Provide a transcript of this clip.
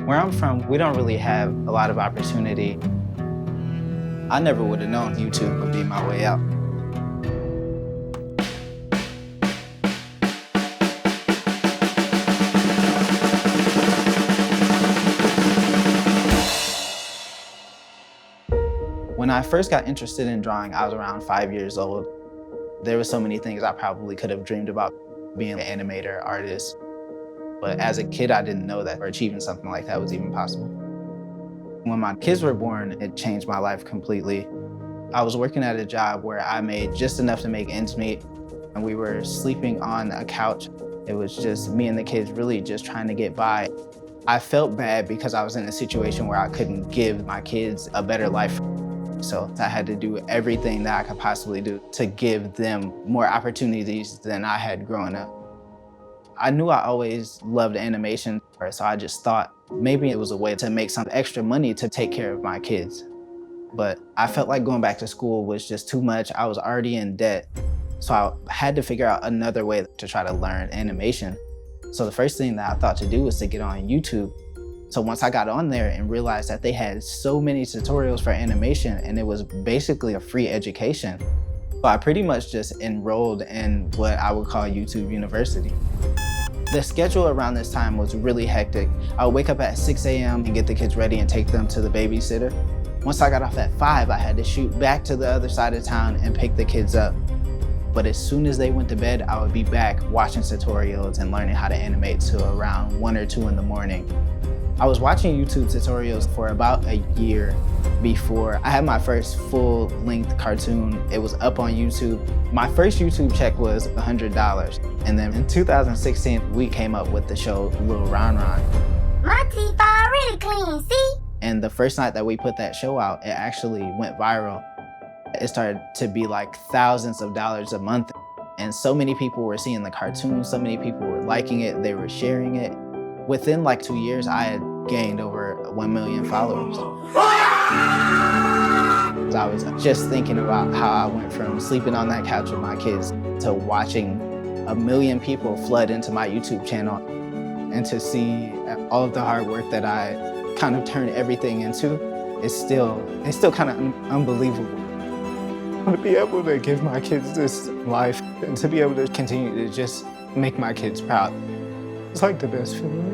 Where I'm from, we don't really have a lot of opportunity. I never would have known YouTube would be my way out. When I first got interested in drawing, I was around 5 years old. There were so many things I probably could have dreamed about, being an animator, artist. But as a kid, I didn't know that or achieving something like that was even possible. When my kids were born, it changed my life completely. I was working at a job where I made just enough to make ends meet, and we were sleeping on a couch. It was just me and the kids really just trying to get by. I felt bad because I was in a situation where I couldn't give my kids a better life. So I had to do everything that I could possibly do to give them more opportunities than I had growing up. I knew I always loved animation, so I just thought maybe it was a way to make some extra money to take care of my kids. But I felt like going back to school was just too much. I was already in debt. So I had to figure out another way to try to learn animation. So the first thing that I thought to do was to get on YouTube. So once I got on there and realized that they had so many tutorials for animation and it was basically a free education, so I pretty much just enrolled in what I would call YouTube University. The schedule around this time was really hectic. I would wake up at 6 a.m. and get the kids ready and take them to the babysitter. Once I got off at 5, I had to shoot back to the other side of town and pick the kids up. But as soon as they went to bed, I would be back watching tutorials and learning how to animate till around 1 or 2 in the morning. I was watching YouTube tutorials for about a year before I had my first full-length cartoon. It was up on YouTube. My first YouTube check was $100. And then in 2016, we came up with the show Lil Ron Ron. My teeth are really clean, see? And the first night that we put that show out, it actually went viral. It started to be like thousands of dollars a month. And so many people were seeing the cartoon, so many people were liking it, they were sharing it. Within like 2 years, I had gained over 1 million followers. I was just thinking about how I went from sleeping on that couch with my kids to watching 1 million people flood into my YouTube channel, and to see all of the hard work that I kind of turned everything into, it's still kind of unbelievable. To be able to give my kids this life and to be able to continue to just make my kids proud, it's like the best feeling.